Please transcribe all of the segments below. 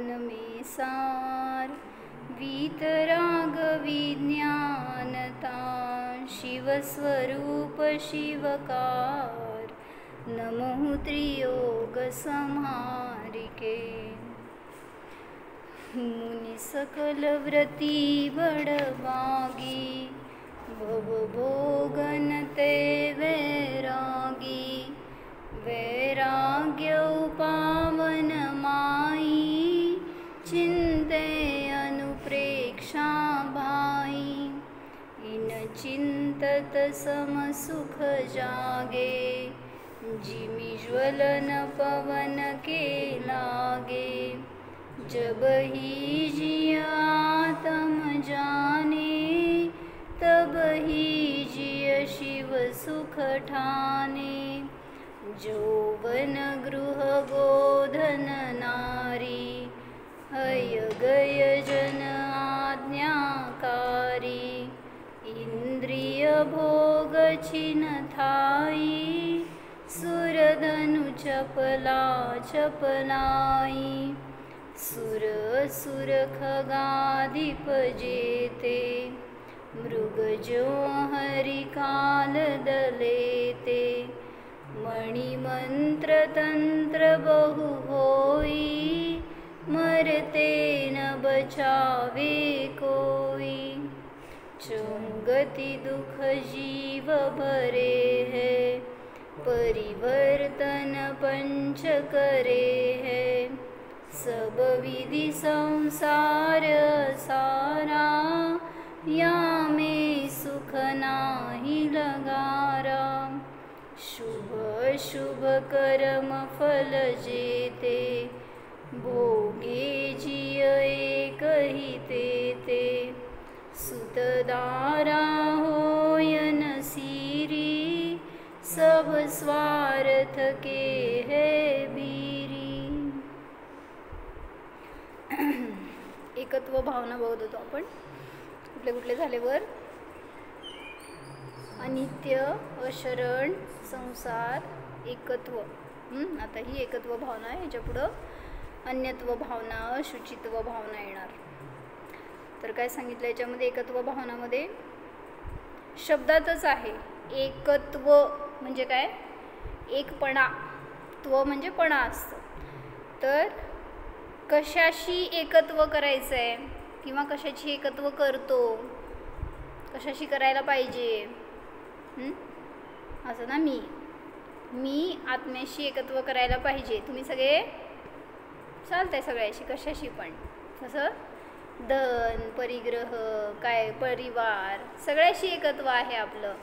मन में सार, वीतराग विज्ञानता, शिवस्वरूप शिवकार, नमो त्रियोग संहारिके। मुनि सकल व्रती बड़भागी, भवभोगन ते वैरागी, वैराग्य पावन माई, चिंते अनुप्रेक्षा भाई, इन चिंतत सम सुख जागे, जिमि ज्वलन पवन के लागे, जब ही जिय आत्म जाने, तब ही जिय शिव सुख ठाने, जौवन गृह गोधन नारी, हय गय जन आज्ञाकारी, इंद्रिय भोग छिन थाई, सुरधनु चपला चपलाई, सुर सुर खगाधिप जेते, मृग जो हरि काल दलेते, मणि मंत्र तंत्र बहु होई, मरते न बचावे कोई, चौगति दुख जीव भरे है, परिवर्तन पंच करे है, सब विधि संसार सारा, या में सुख नाही लगारा, शुभ शुभ कर्म फल जेते, भोगे जिय एक ही तेते, सुतदारा होयन सीरी, सब स्वार्थ के है बीरी। एकत्व भावना बघत होतो आपण, कुठले कुठले झाल्यावर अनित्य, अशरण, संसार, एकत्व. आता ही एकत्व भावना आहे, ह्याच्या पुढं अन्यत्व भावना, अशुचित्व भावना येणार. तर काय सांगितलं याच्यामध्ये, एकत्व भावनामध्ये शब्दातच आहे. एकत्व म्हणजे काय, एकपणा, त्व म्हणजे पणा असतं. तर कशाशी एकत्व करायचं आहे किंवा कशाची एकत्व करतो, कशाशी करायला पाहिजे, असं ना, मी आत्म्याशी एकत्व करायला पाहिजे. तुम्ही सगळे चालताय सगळ्याशी, कशाशी पण, कसं धन, परिग्रह, काय परिवार, सगळ्याशी एकत्व आहे आपलं.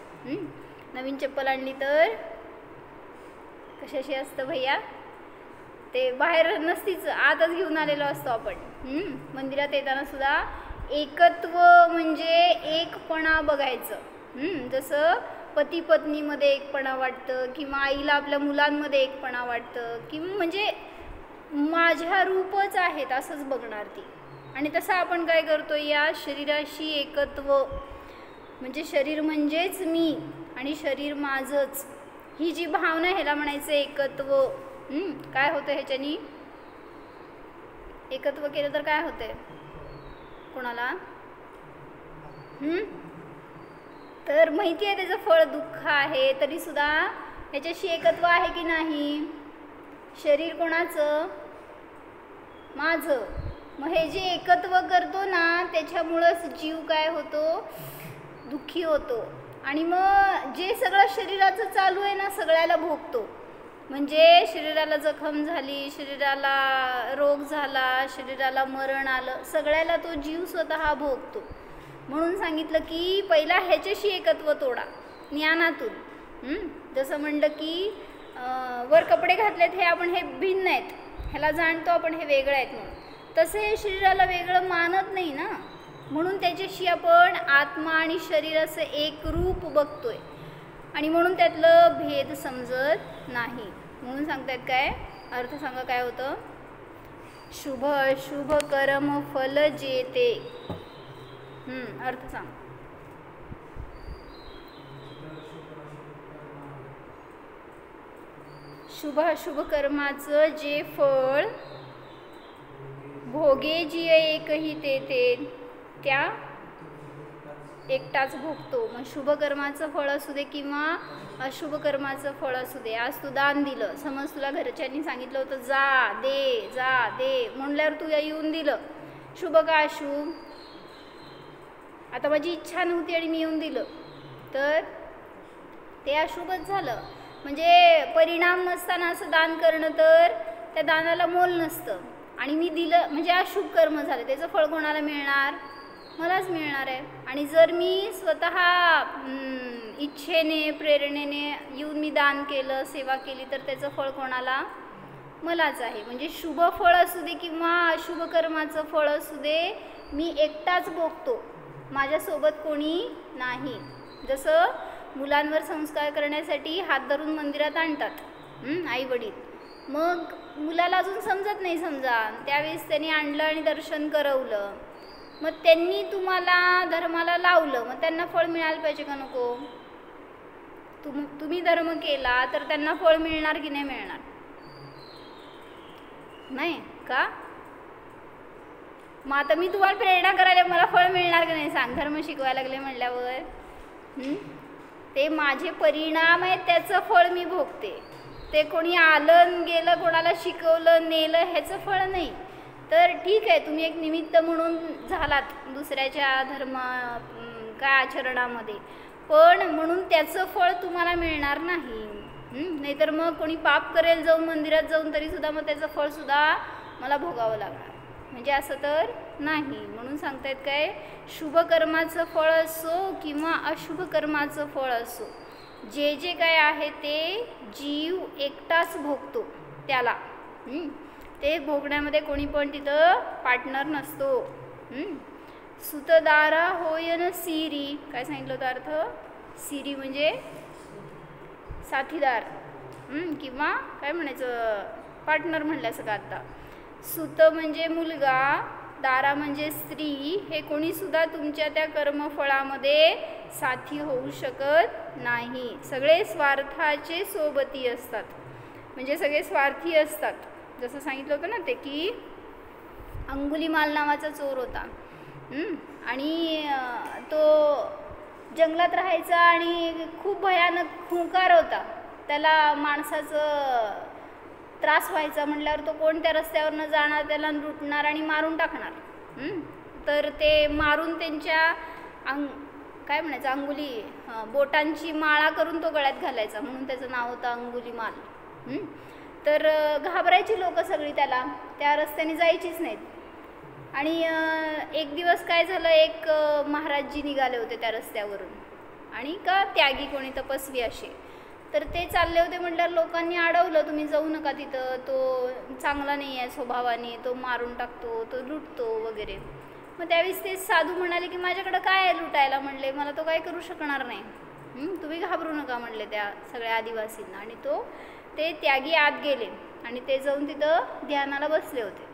नवीन चप्पल आणली तर कशाशी असतं भैया, ते बाहेर नसतीच, आतच घेऊन आलेलो असतो आपण. मंदिरात येताना सुद्धा एकत्व म्हणजे एकपणा बघायचं. जसं पती पत्नीमध्ये एकपणा वाटतं, किंवा आईला आपल्या मुलांमध्ये एकपणा वाटतं, किंवा म्हणजे माझ्या रूपच आहेत असंच बघणार ती. आणि तसं आपण काय करतो, या शरीराशी एकत्व म्हणजे शरीर म्हणजेच मी आणि शरीर माझंच, ही जी भावना, ह्याला म्हणायचं एकत्व. काय होतं ह्याच्यानी, एकत्व केलं तर काय होतंय कोणाला, तर माहिती आहे त्याचं फळ दुःख आहे, तरी सुद्धा ह्याच्याशी एकत्व आहे की नाही. शरीर कोणाचं, माझं. मग हे जे एकत्व करतो ना, त्याच्यामुळंच जीव काय होतो, दुःखी होतो. आणि मग जे सगळं शरीराचं चालू आहे ना, सगळ्याला भोगतो. म्हणजे शरीराला जखम झाली, शरीराला रोग झाला, शरीराला मरण आलं, सगळ्याला तो जीव स्वतः भोगतो. म्हणून सांगितलं की पहिला ह्याच्याशी एकत्व तोडा ज्ञानातून. जसं म्हणलं की वर कपडे घातलेत, हे आपण हे भिन्न आहेत, ह्याला जाणतो आपण हे वेगळं आहेत म्हणून. तसं हे शरीराला वेगळं मानत नाही ना, म्हणून त्याच्याशी आपण आत्मा आणि शरीर असं एक रूप बघतोय, आणि म्हणून त्यातलं भेद समजत नाही. म्हणून सांगतायत काय अर्थ, सांगा काय होतं. शुभ अशुभ कर्म फल जेते. अर्थ सांग. शुभ अशुभ कर्माचं जे फळ भोगे जिय एकही ते त्या एकटाच भोगतो. मग शुभ कर्माचं फळ असू दे किंवा अशुभ कर्माचं फळ असू दे. आज तू दान दिलं, समज तुला घरच्यांनी सांगितलं होतं जा दे म्हणल्यावर तू येऊन दिलं, शुभ का अशुभ? आता माझी इच्छा नव्हती आणि मी येऊन दिलं तर ते अशुभच झालं. म्हणजे परिणाम नसताना असं दान करणं तर त्या दानाला मोल नसतं आणि मी दिलं म्हणजे अशुभ कर्म झालं. त्याचं फळ कोणाला मिळणार? मलाच मिळणार आहे. आणि जर मी स्वतः इच्छेने प्रेरणेने येऊन मी दान केलं, सेवा केली तर त्याचं फळ कोणाला? मलाच आहे. म्हणजे शुभ फळ असू दे किंवा अशुभ कर्माचं फळ असू दे, मी एकटाच भोगतो, माझ्यासोबत कोणी नाही. जसं मुलांवर संस्कार करण्यासाठी हात धरून मंदिरात आणतात आई वडील, मग मुलाला अजून समजत नाही समजा, त्यावेळेस त्यांनी आणलं आणि दर्शन करवलं, मग त्यांनी तुम्हाला धर्माला लावलं, मग त्यांना फळ मिळायला पाहिजे का नको? तुम्ही धर्म केला तर त्यांना फळ मिळणार की नाही मिळणार? नाही का? मग आता मी तुम्हाला प्रेरणा करायला मला फळ मिळणार का नाही सांग? धर्म शिकवायला लागले म्हणल्यावर ते माझे परिणाम आहेत, त्याचं फळ मी भोगते. ते कोणी आलं गेलं, कोणाला शिकवलं नेलं ह्याचं फळ नाही. तर ठीक आहे, तुम्ही एक निमित्त म्हणून झालात दुसऱ्याच्या धर्म काय आचरणामध्ये, पण म्हणून त्याचं फळ तुम्हाला मिळणार नाही. नाहीतर मग कोणी पाप करेल जाऊन मंदिरात जाऊन तरीसुद्धा मग त्याचं फळसुद्धा मला भोगावं लागणार. म्हणजे असं तर नाही. म्हणून सांगतायत काय, शुभ कर्माचं फळ असो किंवा अशुभ कर्माचं फळ असो, जे जे काय आहे ते जीव एकटाच भोगतो त्याला. ते भोगण्यामध्ये कोणी पण तिथं पार्टनर नसतो. सुतदारा होयन सिरी, काय सांगितलं होतं अर्थ? सिरी म्हणजे साथीदार किंवा काय म्हणायचं पार्टनर म्हणल्याचं का आता. सुत म्हणजे मुलगा, दारा म्हणजे स्त्री, हे कोणीसुद्धा तुमच्या त्या कर्मफळामध्ये साथी होऊ शकत नाही. सगळे स्वार्थाचे सोबती असतात, म्हणजे सगळे स्वार्थी असतात. जसं सांगितलं होतं ना ते की अंगुलीमाल नावाचा चोर होता आणि तो जंगलात राहायचा आणि खूप भयानक खुंकार होता, त्याला माणसाचं त्रास व्हायचा म्हटल्यावर तो कोणत्या रस्त्यावरनं जाणार, त्याला लुटणार आणि मारून टाकणार. तर ते मारून त्यांच्या काय म्हणायचं अंगुली बोटांची माळा करून तो गळ्यात घालायचा, म्हणून त्याचं नाव होतं अंगुलीमाल. तर घाबरायची लोक सगळी, त्याला त्या रस्त्याने जायचीच नाहीत. आणि एक दिवस काय झालं, एक महाराजजी निघाले होते त्या रस्त्यावरून आणि का त्यागी कोणी तपस्वी असे, तर ते चालले होते म्हटल्यावर लोकांनी अडवलं, तुम्ही जाऊ नका तिथं, तो चांगला नाही आहे स्वभावाने, तो मारून टाकतो, तो लुटतो वगैरे. मग त्यावेळेस ते साधू म्हणाले की माझ्याकडं काय आहे लुटायला, म्हणले मला तो काय करू शकणार नाही, तुम्ही घाबरू नका म्हणले त्या सगळ्या आदिवासींना. आणि ते त्यागी आत गेले आणि ते जाऊन तिथं ध्यानाला बसले होते.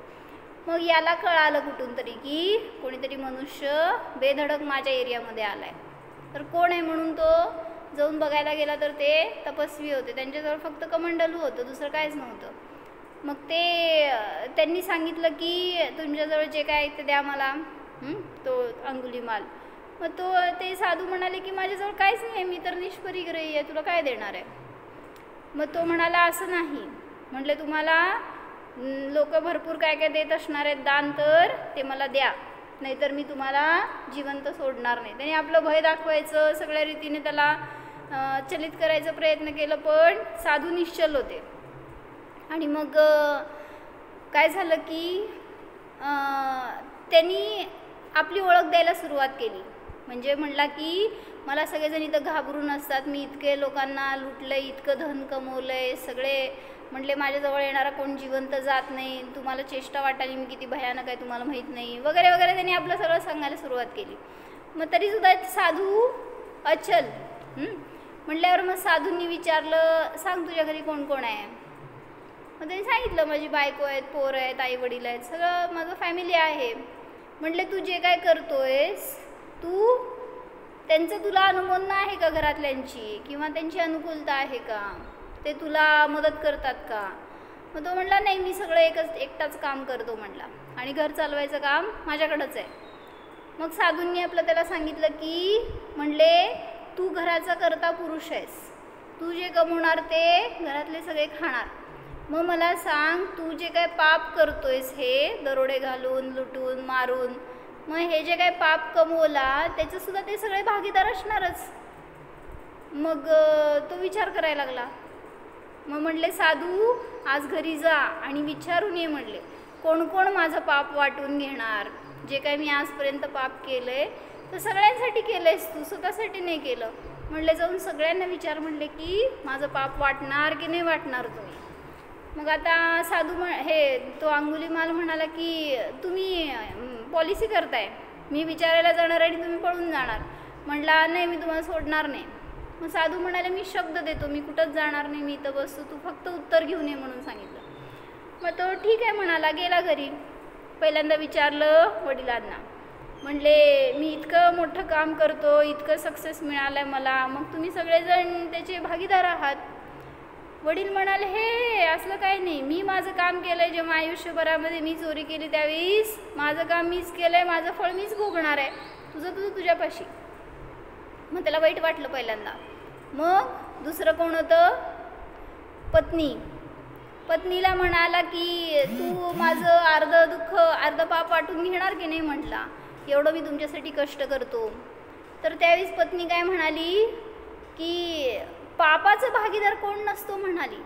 मग याला कळालं कुठून तरी की कोणीतरी मनुष्य बेधडक माझ्या एरियामध्ये आला आहे. तर कोण आहे म्हणून तो जाऊन बघायला गेला, तर ते तपस्वी होते, त्यांच्याजवळ फक्त कमंडलू होतं, दुसरं काहीच नव्हतं. मग त्यांनी सांगितलं की तुमच्याजवळ जे काय ते द्या मला, तो अंगुलीमाल. मग ते साधू म्हणाले की माझ्याजवळ काहीच नाही आहे, मी तर निष्परिग्रही आहे, तुला काय देणार आहे? मग तो म्हणाला असं नाही, म्हटले तुम्हाला लोक भरपूर काय काय देत असणार आहेत दान, तर ते मला द्या, नाहीतर मी तुम्हाला जिवंत सोडणार नाही. त्याने आपलं भय दाखवायचं, सगळ्या रीतीने त्याला चलित करायचा प्रयत्न केलं, पण साधू निश्चल होते. आणि मग काय झालं की त्यांनी आपली ओळख द्यायला सुरुवात केली. म्हणजे म्हणला की मला सगळेजण इथं घाबरून असतात, मी इतके लोकांना लुटलं, इतकं धन कमवलं आहे, सगळे म्हटले माझ्याजवळ येणारा कोण जिवंत जात नाही, तुम्हाला चेष्टा वाटायली मी किती भयानक आहे तुम्हाला माहीत नाही वगैरे वगैरे. त्यांनी आपलं सगळं सांगायला सुरुवात केली. मग तरीसुद्धा साधू अचल म्हटल्यावर मग साधूंनी विचारलं सांग तुझ्या घरी कोण कोण आहे? मग त्यांनी सांगितलं माझी बायको आहेत, पोर आहेत, आई वडील आहेत, सगळं माझं फॅमिली आहे. म्हटले तू जे काय करतोयस तू त्यांचं तुला अनुमोदन आहे का घरातल्यांची, किंवा त्यांची अनुकूलता आहे का, ते तुला मदत करतात का? मग तो म्हणला नाही, मी सगळं एकटाच काम करतो म्हणला, आणि घर चालवायचं काम माझ्याकडंच आहे. मग साधूंनी आपलं त्याला सांगितलं की म्हणले तू घराचा करता पुरुष आहेस, तू जे कमवणार ते घरातले सगळे खाणार. मग मला सांग, तू जे काय पाप करतोयस हे दरोडे घालून लुटून मारून, मग हे जे काय पाप कमवला त्याचंसुद्धा ते सगळे भागीदार असणारच. मग तो विचार करायला लागला. मग म्हणले साधू आज घरी जा आणि विचारून ये म्हणले कोण कोण माझं पाप वाटून घेणार. जे काय मी आजपर्यंत पाप केलं आहे तर सगळ्यांसाठी केलं आहेस तू, स्वतःसाठी नाही केलं. म्हणले जाऊन सगळ्यांना विचार म्हणले की माझं पाप वाटणार की नाही वाटणार तुम्ही. मग आता साधू हे तो अंगुलीमाल म्हणाला की तुम्ही पॉलिसी करताय, मी विचारायला जाणार आणि तुम्ही पळून जाणार. म्हणला नाही, मी तुम्हाला सोडणार नाही. मग साधू म्हणाले मी शब्द देतो, मी कुठंच जाणार नाही, मी इथं बसतो, तू फक्त उत्तर घेऊन ये म्हणून सांगितलं. मग तो ठीक आहे म्हणाला, गेला घरी. पहिल्यांदा विचारलं वडिलांना, म्हणले मी इतकं मोठं काम करतो, इतकं सक्सेस मिळालं आहे मला, मग तुम्ही सगळेजण त्याचे भागीदार आहात. वडील म्हणाले हे असलं काही नाही, मी माझं काम केलं आहे. जेव्हा आयुष्यभरामध्ये मी चोरी केली त्यावेळेस माझं काम मीच केलं आहे, माझं फळ मीच भोगणार आहे, तुझं तुझ्यापाशी. मग त्याला वाईट वाटलं पहिल्यांदा. मग दुसरं कोण होतं, पत्नी. पत्नीला म्हणाला की तू माझं अर्ध दुःख अर्ध पाप वाटून घेणार की नाही. म्हटला एवढं मी तुमच्यासाठी कष्ट करतो. तर त्यावेळेस पत्नी काय म्हणाली की पापाचं भागीदार कोण नसतो म्हणाली,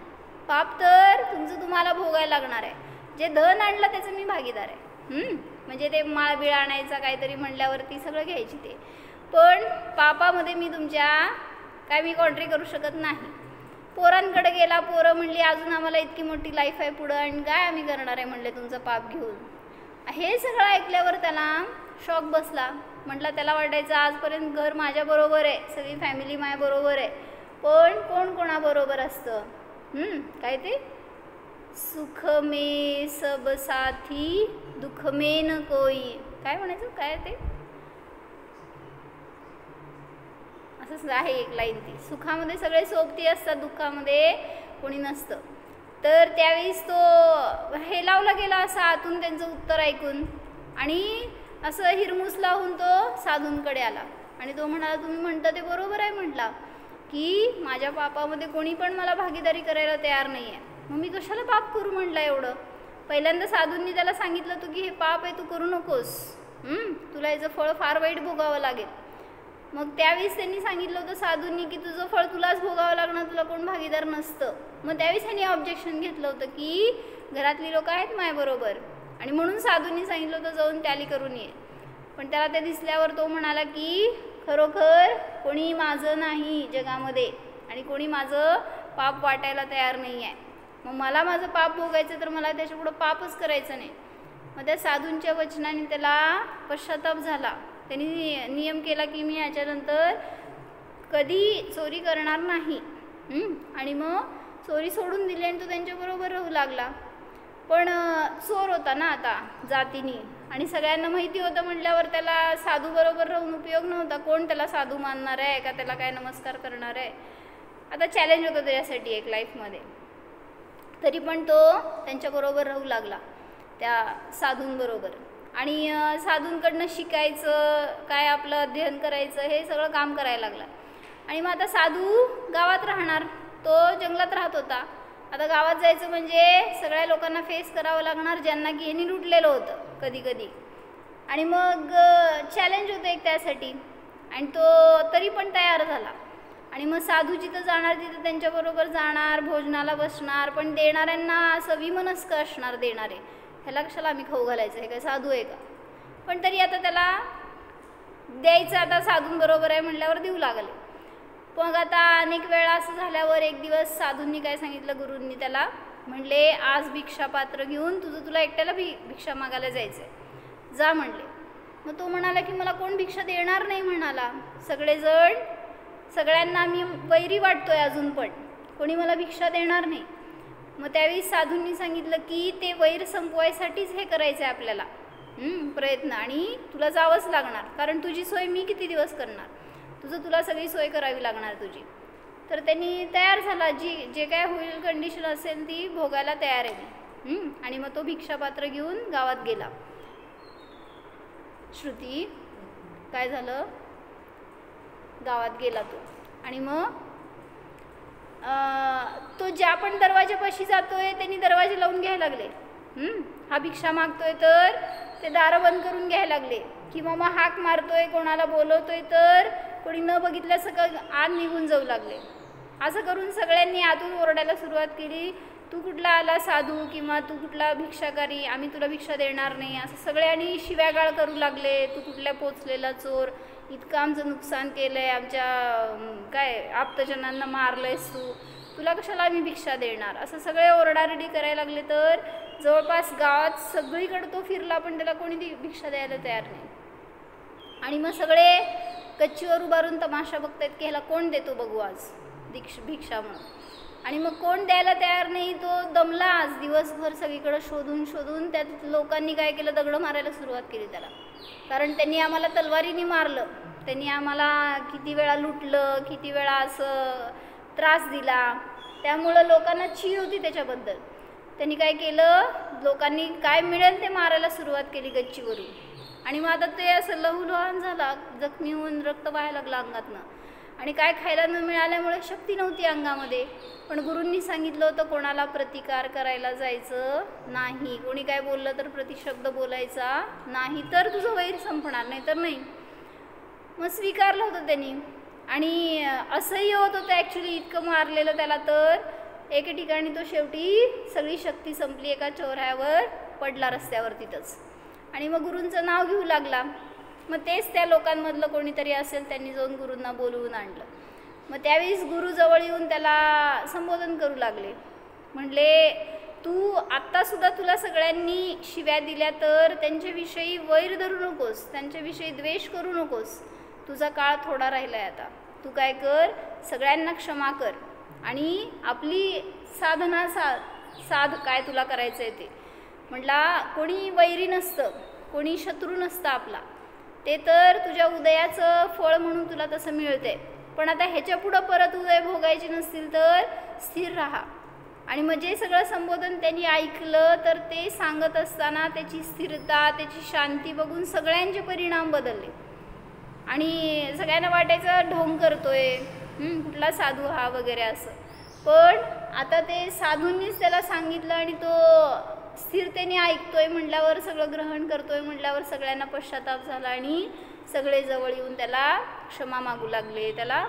पाप तर तुमचं तुम्हाला भोगायला लागणार आहे. जे धन आणलं त्याचं मी भागीदार आहे. म्हणजे ते माळ बिळ आणायचा काहीतरी म्हणल्यावरती सगळं घ्यायची ते, पण पापामध्ये मी तुमच्या काय मी कॉन्ट्री करू शकत नाही. पोरांकडे गेला, पोरं म्हणली अजून आम्हाला इतकी मोठी लाईफ आहे पुढं आणि काय आम्ही करणार आहे म्हणले तुमचं पाप घेऊन. हे सगळं ऐकल्यावर त्याला शॉक बसला. म्हटलं त्याला वाटायचं आजपर्यंत घर माझ्याबरोबर आहे, सगळी फॅमिली माझ्याबरोबर आहे, पण कोण कोणाबरोबर असतं. काय ते सुख में सब साथी दुःख में न कोई, काय म्हणायचं काय ते असंच आहे एक लाईन ती. सुखामध्ये सगळे सोबती असतात, दुःखामध्ये कोणी नसतं. तर त्यावेळेस तो हे लावला गेला असा आतून त्यांचं उत्तर ऐकून, आणि असं हिरमुस लावून तो साधूंकडे आला आणि तो म्हणाला तुम्ही म्हणता ते बरोबर आहे. म्हटला की माझ्या पापामध्ये कोणी पण मला भागीदारी करायला तयार नाही आहे, मग मी कशाला पाप करू म्हटलं एवढं. पहिल्यांदा साधूंनी त्याला सांगितलं होतं की हे पाप आहे, तू करू नकोस, तुला याचं फळ फार वाईट भोगावं लागेल. मग त्यावेळेस त्यांनी सांगितलं होतं साधूंनी की तुझं फळ तुलाच भोगावं लागणार, तुला कोण भागीदार नसतं. मग त्यावेळेस त्यांनी ऑब्जेक्शन घेतलं होतं की घरातली लोकं आहेत माझ्याबरोबर, आणि म्हणून साधूंनी सांगितलं होतं जाऊन टॅली करून ये. पण त्याला ते दिसल्यावर तो म्हणाला की खरोखर कोणी माझं नाही जगामध्ये आणि कोणी माझं पाप वाटायला तयार नाही आहे. मग मला माझं पाप भोगायचं तर मला त्याच्यापुढं पापच करायचं नाही. मग त्या साधूंच्या वचनाने त्याला पश्चाताप झाला. त्यांनी नियम केला की मी याच्यानंतर कधी चोरी करणार नाही, आणि मग चोरी सोडून दिली आणि तो त्यांच्याबरोबर राहू लागला. पण चोर होता ना आता जातीने, आणि सगळ्यांना माहिती होतं म्हटल्यावर त्याला साधूबरोबर राहून उपयोग नव्हता. कोण त्याला साधू मानणार आहे का त्याला काय नमस्कार करणार आहे. आता चॅलेंज होतं त्याच्यासाठी एक लाईफमध्ये. तरी पण तो त्यांच्याबरोबर राहू लागला त्या साधूंबरोबर, आणि साधूंकडनं शिकायचं काय आपलं अध्ययन करायचं हे सगळं काम करायला लागला. आणि मग आता साधू गावात राहणार, तो जंगलात राहत होता. आता गावात जायचं म्हणजे सगळ्या लोकांना फेस करावं लागणार ज्यांना की यांनी लुटलेलं होतं कधी कधी, आणि मग चॅलेंज होतं एक त्यासाठी, आणि तो तरी पण तयार झाला. आणि मग साधू जिथं जाणार तिथं त्यांच्याबरोबर जाणार, भोजनाला बसणार, पण देणाऱ्यांना असं विमनस्क असणार देणारे, ह्याला कशाला आम्ही खाऊ घालायचं, हे काय साधू आहे का. पण तरी आता त्याला द्यायचं, आता साधूंबरोबर आहे म्हटल्यावर देऊ लागले. मग आता अनेक वेळा असं झाल्यावर एक दिवस साधूंनी काय सांगितलं, गुरूंनी त्याला म्हणले आज भिक्षापात्र घेऊन तुला एकट्याला भिक्षा मागायला जायचं आहे, जा म्हणले. मग तो म्हणाला की मला कोण भिक्षा देणार नाही म्हणाला, सगळ्यांना मी वैरी वाटतोय अजून पण कोणी मला भिक्षा देणार नाही. मग त्यावेळी साधूंनी सांगितलं की ते वैर संपवायसाठीच हे करायचं आहे आपल्याला प्रयत्न, आणि तुला जावंच लागणार, कारण तुझी सोय मी किती दिवस करणार, तुला सगळी सोय करावी लागणार तुझी. तर त्यांनी तयार झाला, जे काय होईल कंडिशन असेल ती भोगायला तयार आहे. आणि मग तो भिक्षापात्र घेऊन गावात गेला. श्रुती काय झालं, गावात गेला तो. आणि मग तो ज्या पण दरवाजापाशी जातोय त्यांनी दरवाजे लावून घ्यायला लागले. हा भिक्षा मागतोय तर ते दारं बंद करून घ्यायला लागले, किंवा मग हाक मारतोय, कोणाला बोलवतोय तर कोणी न बघितलं सगळं आत निघून जाऊ लागले. असं करून सगळ्यांनी आतून ओरडायला सुरुवात केली, तू कुठला आला साधू, किंवा तू कुठला भिक्षाकारी, आम्ही तुला भिक्षा देणार नाही. असं सगळ्यांनी शिव्यागाळ करू लागले, तू कुठल्या पोचलेला चोर, इतकं आमचं नुकसान केलं आहे, आमच्या काय आप्तजनांना मारलंयस तू, तुला कशाला आम्ही भिक्षा देणार, असं सगळे ओरडारडी करायला लागले. तर जवळपास गावात सगळीकडे तो फिरला पण त्याला कोणी भिक्षा द्यायला तयार नाही. आणि मग सगळे गच्चीवर उभारून तमाशा बघतायत की ह्याला कोण देतो बघू आज भिक्षा म्हणून. आणि मग कोण द्यायला तयार नाही, तो दमला. आज दिवसभर सगळीकडे शोधून शोधून त्यात लोकांनी काय केलं, दगडं मारायला सुरुवात केली त्याला. कारण त्यांनी आम्हाला तलवारीने मारलं, त्यांनी आम्हाला किती वेळा लुटलं, किती वेळा असं त्रास दिला, त्यामुळं लोकांना चीड होती त्याच्याबद्दल. त्यांनी काय केलं, लोकांनी काय मिळेल ते मारायला सुरुवात केली गच्चीवरून. आणि मग आता ते असं लहूलुहान झाला, जखमी होऊन रक्त वाहायला लागलं अंगातनं. आणि काय खायला न मिळाल्यामुळे शक्ती नव्हती अंगामध्ये. पण गुरूंनी सांगितलं होतं कोणाला प्रतिकार करायला जायचं नाही, कोणी काय बोललं तर प्रतिशब्द बोलायचा नाही, तर तुझं वैर संपणार, नाही तर नाही. मग स्वीकारलं होतं त्यांनी. आणि असंही होत होतं ॲक्च्युली, इतकं मारलेलं त्याला तर एके ठिकाणी तो शेवटी सगळी शक्ती संपली, एका चौऱ्यावर पडला रस्त्यावर तिथंच. आणि मग गुरूंचं नाव घेऊ लागला. मग तेच त्या लोकांमधलं कोणीतरी असेल, त्यांनी जाऊन गुरूंना बोलवून आणलं. मग त्यावेळेस गुरु जवळ येऊन त्याला संबोधन करू लागले. म्हणले, तू आत्तासुद्धा तुला सगळ्यांनी शिव्या दिल्या तर त्यांच्याविषयी वैर धरू नकोस, त्यांच्याविषयी द्वेष करू नकोस, तुझा काळ थोडा राहिला आहे आता. तू काय कर, सगळ्यांना क्षमा कर आणि आपली साधना साध काय तुला करायचं आहे ते. म्हटला, कोणी वैरी नसतं, कोणी शत्रू नसतं आपला, ते तर तुझ्या उदयाचं फळ म्हणून तुला तसं मिळते. पण आता ह्याच्या पुढं परत उदय भोगायचे नसतील तर स्थिर राहा. आणि मग जे सगळं संबोधन त्यांनी ऐकलं तर ते सांगत असताना त्याची स्थिरता, त्याची शांती बघून सगळ्यांचे परिणाम बदलले. आणि सगळ्यांना वाटायचं ढोंग करतोय, कुठला साधू हा वगैरे असं. पण आता ते साधूंनीच त्याला सांगितलं आणि तो स्थिरतेने ऐकतोय म्हटल्यावर, सगळं ग्रहण करतोय म्हटल्यावर सगळ्यांना पश्चाताप झाला आणि सगळे जवळ येऊन त्याला क्षमा मागू लागले. त्याला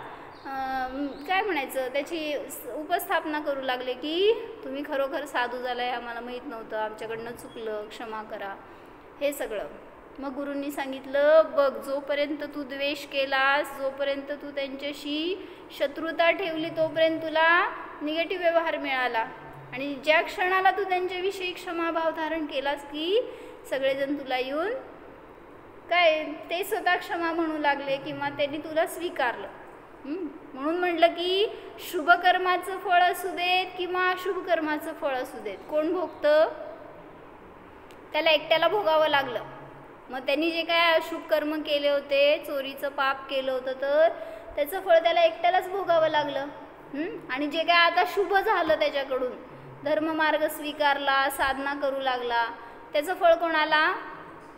काय म्हणायचं, त्याची उपस्थापना करू लागले की तुम्ही खरोखर साधू झालाय, आम्हाला माहीत नव्हतं, आमच्याकडनं चुकलं, क्षमा करा, हे सगळं. मग गुरूंनी सांगितलं, बघ, जोपर्यंत तू द्वेष केलास, जोपर्यंत तू त्यांच्याशी शत्रुता ठेवली, तोपर्यंत तुला निगेटिव्ह व्यवहार मिळाला. आणि ज्या क्षणाला तू त्यांच्याविषयी क्षमाभाव धारण केलास की सगळेजण तुला येऊन काय ते स्वतः क्षमा म्हणू लागले किंवा त्यांनी तुला स्वीकारलं. म्हणून म्हटलं की शुभकर्माचं फळ असू देत किंवा अशुभ कर्माचं फळ असू देत, कोण भोगतं, त्याला एकट्याला भोगावं लागलं. मग त्यांनी जे काय अशुभ कर्म केले होते, चोरीचं पाप केलं होतं, तर त्याचं फळ त्याला एकट्यालाच भोगावं लागलं. आणि जे काय आता शुभ झालं त्याच्याकडून, धर्ममार्ग स्वीकारला, साधना करू लागला, त्याचं फळ कोणाला,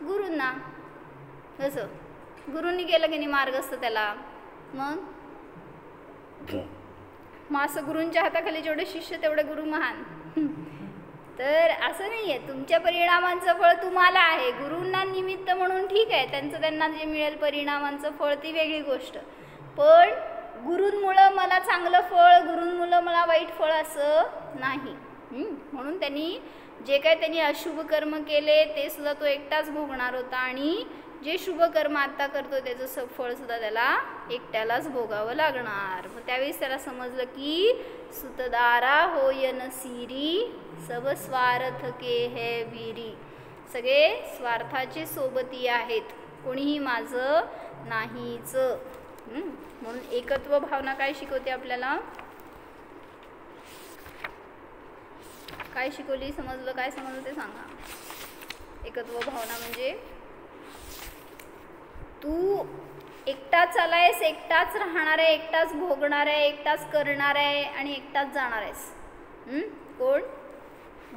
गुरूंना. कसं गुरूंनी केलं की नाही मार्गस्थ त्याला. मग असं गुरूंच्या हाताखाली जेवढे शिष्य तेवढे गुरु महान. तर असं नाही आहे, तुमच्या परिणामांचं फळ तुम्हाला आहे. गुरूंना निमित्त म्हणून ठीक आहे, त्यांना जे मिळेल परिणामांचं फळ ती वेगळी गोष्ट. पण गुरूंमुळं मला चांगलं फळ, गुरूंमुळं मला वाईट फळ असं नाही. म्हणून त्यांनी जे काय त्यांनी अशुभ कर्म केले ते सुद्धा तो एकटाच भोगणार होता आणि जे शुभ कर्म आत्ता करतो त्याचं फळ सुद्धा त्याला एकट्यालाच भोगावं लागणार. मग त्यावेळेस त्याला समजलं की सुतदारा होयन सिरी सब स्वार्थ के है वीरी, सगळे स्वार्थाचे सोबती आहेत, कोणीही माझं नाहीच. म्हणून एकत्व भावना काय शिकवते आपल्याला, काय शिकवली, समजलं, काय समजलं ते सांगा. एकत्व भावना म्हणजे तू एकटाच आलायस, एकटाच राहणार आहे, एकटाच भोगणार आहे, एकटाच करणार आहे आणि एकटाच जाणार आहेस. कोण?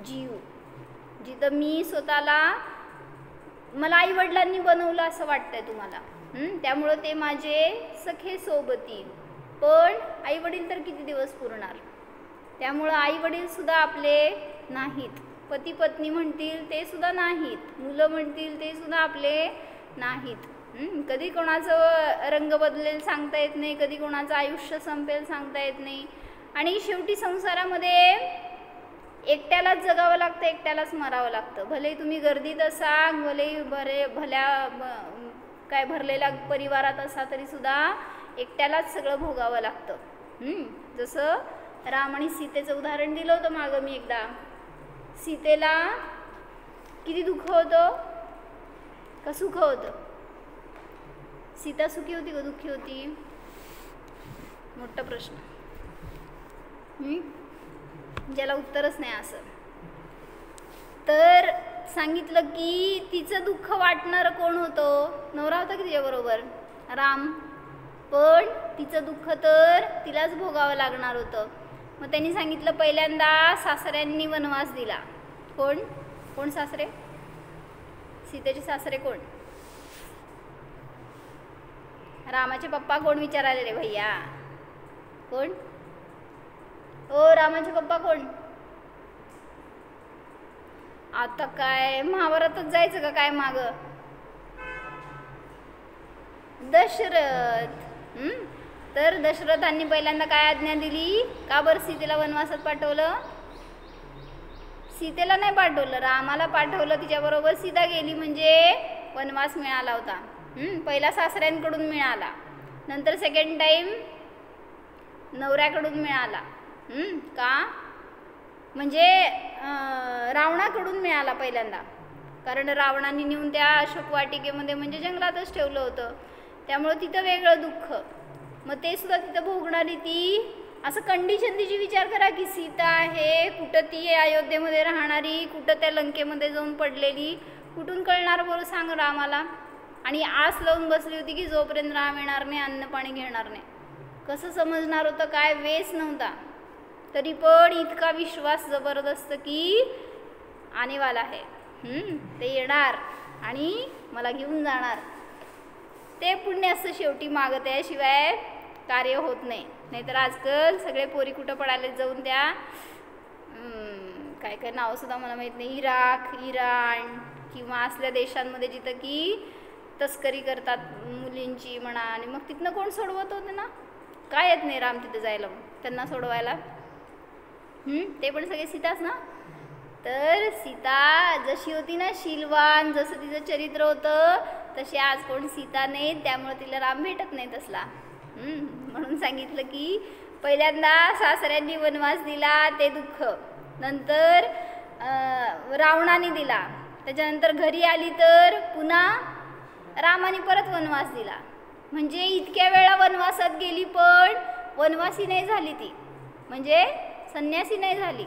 जीव. जिथं मी स्वतःला मला आईवडिलांनी बनवलं असं वाटतंय तुम्हाला. त्यामुळं ते माझे सखे सोबती. पण आईवडील तर किती दिवस पुरणार. त्यामुळं आईवडीलसुद्धा आपले नाहीत. पती पत्नी म्हणतील ते सुद्धा नाहीत. मुलं म्हणतील ते सुद्धा आपले नाहीत. कधी कोणाचं रंग बदलेल सांगता येत नाही, कधी कोणाचं आयुष्य संपेल सांगता येत नाही. आणि शेवटी संसारामध्ये एकट्यालाच जगावं लागतं, एकट्यालाच मरावं लागतं. भले तुम्ही गर्दीत असा, भले भरलेल्या परिवारात असा तरीसुद्धा एकट्यालाच सगळं भोगावं लागतं. जसं राम आणि सीतेचं उदाहरण दिलं होतं मागं मी एकदा. सीतेला किती दुःख होतं का सुख होतं? सीता सुखी होती का दुःखी होती? मोठा प्रश्न, ज्याला उत्तरच नाही. असं तर सांगितलं की तिचं दुःख वाटणारं कोण होतं? नवरा होता की तिच्याबरोबर? राम. पण तिचं दुःख तर तिलाच भोगावं लागणार होतं. मग त्यांनी सांगितलं पहिल्यांदा सासऱ्यांनी वनवास दिला. कोण कोण सासरे? सीतेचे सासरे कोण? रामाचे पप्पा कोण विचाराले रे भैया? कोण? ओ रामाचे पप्पा कोण? आता काय महाभारतच जायचं का काय माग? दशरथ. तर दशरथांनी पहिल्यांदा काय आज्ञा दिली? का बरं सीतेला वनवासात पाठवलं? सीतेला नाही पाठवलं, रामाला पाठवलं. तिच्याबरोबर सीता गेली म्हणजे वनवास मिळाला होता. पहिला सासऱ्यांकडून मिळाला, नंतर सेकंड टाइम नवऱ्याकडून मिळाला. का? म्हणजे रावणाकडून मिळाला पहिल्यांदा. कारण रावणाने नेऊन त्या अशोक वाटिकेमध्ये म्हणजे जंगलातच ठेवलं होतं. त्यामुळं तिथं वेगळं दुःख. मग ते सुद्धा तिथं भोगणारी ती. असं कंडिशन तिची विचार करा की सीता आहे, कुठं ती अयोध्येमध्ये राहणारी, कुठं त्या लंकेमध्ये जाऊन पडलेली, कुठून कळणार बरं सांग रामाला? आणि आस लावून बसली होती की जोपर्यंत राम येणार नाही अन्न पाणी घेणार नाही. कसं समजणार होतं? काय वेस नव्हता. तरी पण इतका विश्वास जबरदस्त की आणेवाला आहे, ते येणार आणि मला घेऊन जाणार. ते पुण्य असतं शेवटी मागं, त्याशिवाय कार्य होत नाही. नाहीतर आजकाल सगळे पोरी कुठं पडायला जाऊन त्या काय काय नावंसुद्धा मला माहीत नाही, इराक, इराण किंवा असल्या देशांमध्ये जिथं की तस्करी करतात मुलींची म्हणा. आणि मग तिथनं कोण सोडवत होते ना? काय येत नाही राम तिथं जायला मग त्यांना सोडवायला? ते पण सगळे सीताच ना. तर सीता जशी होती ना शीलवान, जसं तिचं चरित्र होतं तशी आज कोण सीता नाही. त्यामुळे तिला राम भेटत नाही तसला. म्हणून सांगितलं की पहिल्यांदा सासऱ्यांनी वनवास दिला ते दुःख, नंतर रावणाने दिला, त्याच्यानंतर घरी आली तर पुन्हा रामाने परत वनवास दिला. म्हणजे इतक्या वेळा वनवासात गेली पण वनवासी नाही झाली ती, म्हणजे संन्यासी नाही झाली.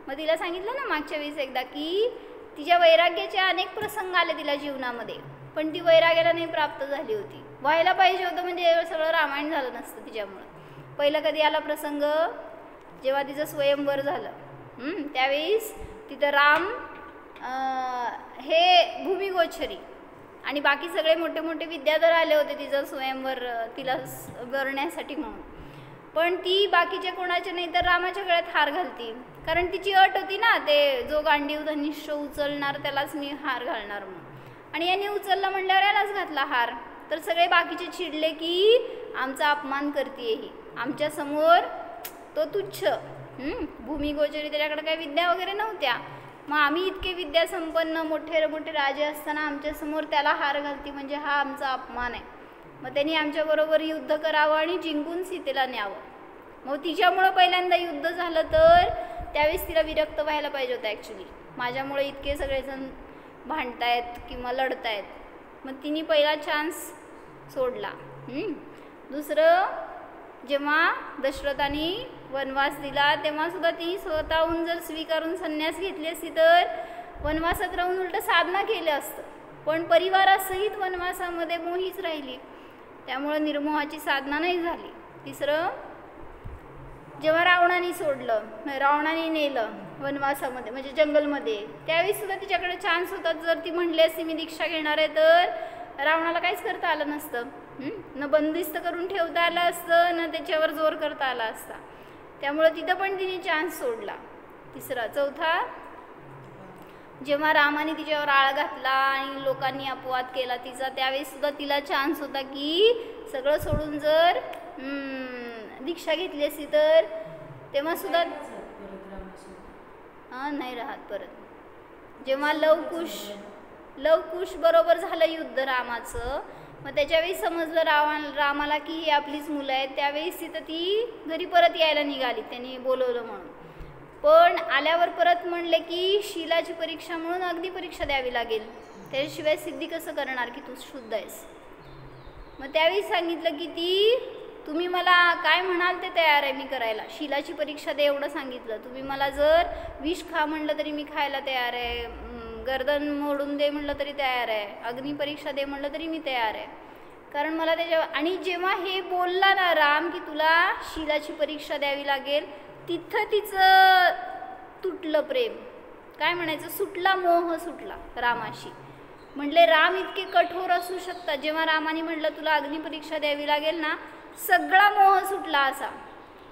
मग तिला सांगितलं ना मागच्या वेळेस एकदा की तिच्या वैराग्याचे अनेक प्रसंग आले तिला जीवनामध्ये, पण ती वैराग्याला नाही प्राप्त झाली होती. व्हायला पाहिजे होतं म्हणजे सगळं रामायण झालं नसतं तिच्यामुळं. पहिलं कधी आला प्रसंग? जेव्हा तिचं स्वयंवर झालं. त्यावेळेस तिथं राम हे भूमिगोचरी आणि बाकी सगळे मोठे मोठे विद्याधर आले होते तिचं स्वयंवर तिला करण्यासाठी म्हणून. पण ती बाकीच्या कोणाच्या नाही तर रामाच्या गळ्यात हार घालती. कारण तिची अट होती ना, ते जो गांडीव धनुष्य उचलणार त्यालाच मी हार घालणार म्हणून. आणि यांनी उचलला म्हणल्यावर यालाच घातला हार. तर सगळे बाकीचे चिडले की आमचा अपमान करते ही, आमच्या समोर तो तुच्छ. भूमिगोचरी त्याच्याकडे काही विद्या वगैरे नव्हत्या. मग आम्ही इतके विद्यासंपन्न मोठे मोठे राजे असताना आमच्यासमोर त्याला हार घालती म्हणजे हा आमचा अपमान आहे. मग त्यांनी आमच्याबरोबर युद्ध करावं आणि जिंकून सीतेला न्यावं. मग तिच्यामुळं पहिल्यांदा युद्ध झालं तर त्यावेळेस तिला विरक्त व्हायला पाहिजे होतं ॲक्च्युली. माझ्यामुळे इतके सगळेजण भांडतायत किंवा लढतायत. मग तिने पहिला चान्स सोडला. दुसरं, जेव्हा दशरथाने वनवास दिला तेव्हासुद्धा ती स्वतःहून जर स्वीकारून संन्यास घेतली असती तर वनवासात राहून उलटं साधना केलं असतं. पण परिवारासहित वनवासामध्ये मोहीच राहिली. त्यामुळं निर्मोहाची साधना नाही झाली. तिसरं, जेव्हा रावणाने सोडलं, रावणाने नेलं वनवासामध्ये म्हणजे जंगलमध्ये, त्यावेळी सुद्धा तिच्याकडे चान्स होता. जर ती म्हणली असती मी दीक्षा घेणार आहे तर रावणाला काहीच करता आलं नसतं. न बंदिस्त करून ठेवता आलं असतं, न त्याच्यावर जोर करता आला असता. त्यामुळं तिथं पण तिने चान्स सोडला. तिसरा. चौथा, जेव्हा रामाने तिच्यावर आळ घातला आणि लोकांनी अपवाद केला तिचा, त्यावेळेस सुद्धा तिला चान्स होता की सगळं सोडून जर दीक्षा घेतली असती तर तेव्हा सुद्धा नाही राहत परत. जेव्हा लवकुश बरोबर झालं युद्ध रामाचं, मग त्याच्यावेळी समजलं रामाला की ही आपलीच मुलं आहेत, त्यावेळेस तिथं ती घरी परत यायला निघाली, त्यांनी बोलवलं म्हणून. पण आल्यावर परत म्हणले की शीलाची परीक्षा म्हणून अग्नी परीक्षा द्यावी लागेल, त्याशिवाय सिद्धी कसं करणार की तू शुद्ध आहेस. मग त्यावेळी सांगितलं की तुम्ही मला काय म्हणाल ते तयार आहे मी करायला. शीलाची परीक्षा दे एवढं सांगितलं. तुम्ही मला जर विष खा म्हणलं तरी मी खायला तयार आहे, गर्दन मोडून दे म्हणलं तरी तयार आहे, अग्नी परीक्षा दे म्हणलं तरी मी तयार आहे. कारण मला त्याच्या आणि जेव्हा हे बोलला ना राम की तुला शीलाची परीक्षा द्यावी लागेल, तिथं तिचं तुटलं प्रेम, काय म्हणायचं, सुटला मोह सुटला रामाशी. म्हटले राम इतके कठोर असू शकतात. जेव्हा रामाने म्हटलं तुला अग्निपरीक्षा द्यावी लागेल ना, सगळा मोह सुटला.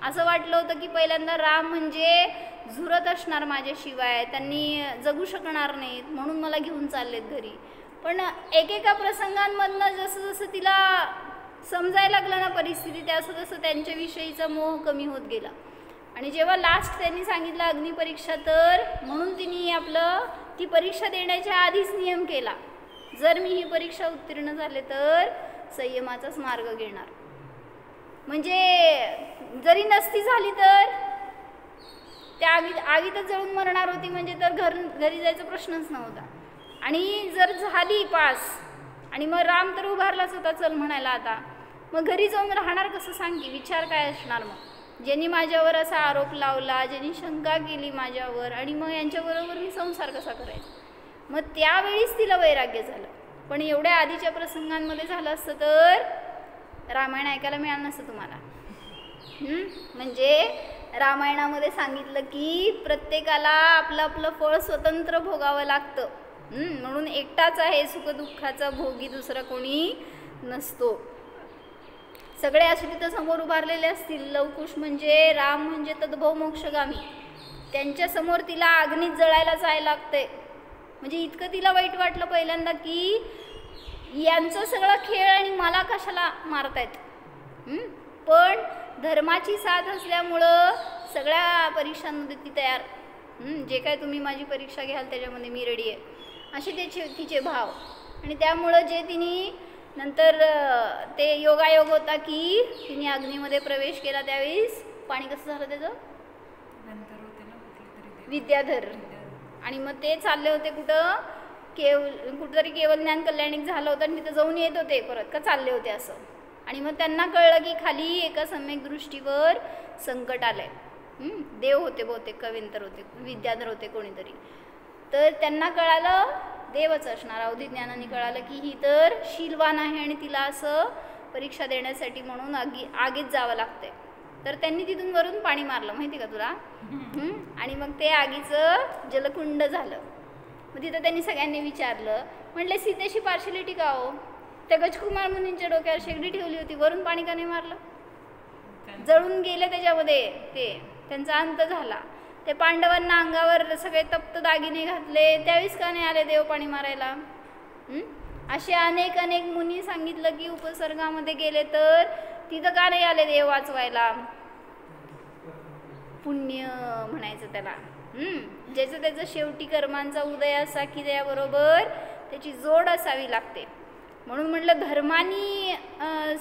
असं वाटलं होतं की पहिल्यांदा राम म्हणजे झुरत असणार माझ्याशिवाय, त्यांनी जगू शकणार नाहीत म्हणून मला घेऊन चाललेत घरी. पण एकेका प्रसंगांमधनं जसं जसं तिला समजायला लागलं ना परिस्थिती, तसं तसं त्यांच्याविषयीचा मोह कमी होत गेला. आणि जेव्हा लास्ट त्यांनी सांगितलं अग्निपरीक्षा, तर म्हणून तिने ती परीक्षा देण्याच्या आधीच नियम केला, जर मी ही परीक्षा उत्तीर्ण झाले तर संयमाचाच मार्ग घेणार. म्हणजे जरी नसती झाली तर त्या आगीतच जळून मरणार होती, म्हणजे तर घरी जायचा प्रश्नच नव्हता. आणि जर झाली पास आणि मग राम तर उभारलाच होता चल म्हणायला, आता मग घरी जाऊन राहणार कसं सांग की, विचार काय असणार मग. ज्यांनी माझ्यावर असा आरोप लावला, ज्यांनी शंका केली माझ्यावर, आणि मग यांच्याबरोबर मी संसार कसा करायचा. मग त्यावेळीच तिला वैराग्य झालं. पण एवढ्या आधीच्या प्रसंगांमध्ये झालं असतं तर रामायण ऐकायला मिळालं नसतं तुम्हाला. म्हणजे रामायणामध्ये सांगितलं की प्रत्येकाला आपलं आपलं फळ स्वतंत्र भोगावं लागतं. म्हणून एकटाच आहे सुखदुःखाचा भोगी, दुसरा कोणी नसतो. सगळे असे तिथं समोर उभारलेले असतील. लवकुश म्हणजे राम म्हणजे तद्भव मोक्षगामी, त्यांच्यासमोर तिला अग्नीत जळायला जायला लागतंय. म्हणजे इतकं तिला वाईट वाटलं पहिल्यांदा की यांचं सगळं खेळ आणि मला कशाला मारतायत. पण धर्माची साथ असल्यामुळं सगळ्या परीक्षांमध्ये ती तयार, जे काय तुम्ही माझी परीक्षा घ्याल त्याच्यामध्ये मी रेडी आहे, असे तिचे भाव. आणि त्यामुळं जे तिने नंतर ते योगायोग होता की तिने अग्नीमध्ये प्रवेश केला, त्यावेळेस पाणी कसं झालं त्याचं, विद्याधर. आणि मग ते चालले होते कुठंतरी केवळ ज्ञान कल्याणिक झालं होतं आणि तिथं जाऊन येत होते परत का चालले होते असं. आणि मग त्यांना कळलं की खाली एका सम्यक दृष्टीवर संकट आलंय. देव होते बहुतेक, कविंतर होते, विद्याधर होते कोणीतरी. तर त्यांना कळालं देवच असणार, अवधी ज्ञानाने कळालं की ही तर शीलवान आहे आणि तिला असं परीक्षा देण्यासाठी म्हणून आगीत जावं लागतंय. तर त्यांनी तिथून वरून पाणी मारलं, माहिती का तुला. आणि मग ते आगीचं जलकुंड झालं. मग तिथं त्यांनी सगळ्यांनी विचारलं, म्हटलं सीतेशी पार्शलिटी का हो, त्या गजकुमार मुनींच्या डोक्यावर शेगडी ठेवली होती, वरून पाणी का नाही मारलं. जळून गेले त्याच्यामध्ये, ते त्यांचा अंत झाला. ते पांडवांना अंगावर सगळे तप्त दागिने घातले, त्यावेळेस का नाही आले देव पाणी मारायला. असे अनेक मुनी सांगितलं की उपसर्गामध्ये गेले तर तिथं का नाही आले देव वाचवायला. पुण्य म्हणायचं त्याला. ज्याचं त्याचं शेवटी कर्मांचा उदय असा की त्याबरोबर त्याची जोड असावी लागते. म्हणून म्हटलं धर्मानी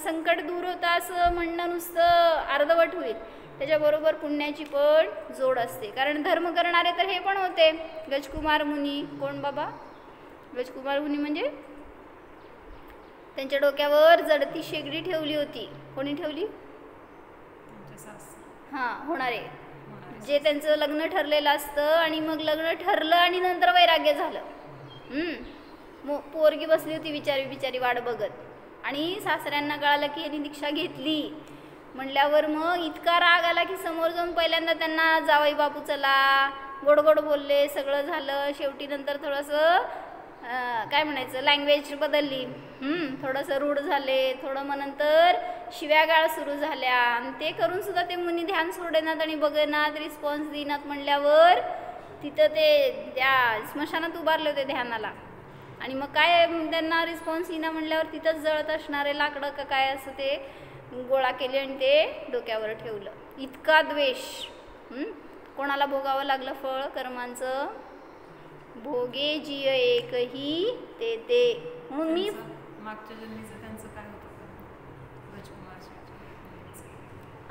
संकट दूर होतं असं म्हणणं नुसतं अर्धवट होईल, त्याच्याबरोबर पुण्याची पण जोड असते. कारण धर्म करणारे तर हे पण होते गजकुमार मुनी. कोण बाबा गजकुमार मुनी, म्हणजे त्यांच्या डोक्यावर जडती शेगडी ठेवली होती. कोणी ठेवली, होणारे, जे त्यांचं लग्न ठरलेलं असतं आणि मग लग्न ठरलं आणि नंतर वैराग्य झालं. पोरगी बसली होती बिचारी वाट बघत, आणि सासऱ्यांना कळालं की यांनी दीक्षा घेतली म्हणल्यावर मग इतका राग आला की समोर जाऊन पहिल्यांदा त्यांना जावई बापू चला गोड गोड बोलले, सगळं झालं. शेवटी नंतर थोडंसं काय म्हणायचं लँग्वेज बदलली, थोडंसं रूढ झाले, थोडं मग नंतर शिव्यागाळ सुरू झाल्या. आणि ते करून सुद्धा ते मुनी ध्यान सोडेनात आणि बघेनात, रिस्पॉन्स देईनात म्हणल्यावर तिथं ते त्या स्मशानात उभारले होते ध्यानाला. आणि मग काय त्यांना रिस्पॉन्स येईना म्हणल्यावर तिथंच जळत असणारे लाकडं का काय असं ते गोळा केले आणि ते डोक्यावर ठेवलं. इतका द्वेष. कोणाला भोगावं लागलं फळ कर्मांचं? भोगे जिय एकही ते म्हणून मी मागच्या जन्मीचं त्यांचं काय होतं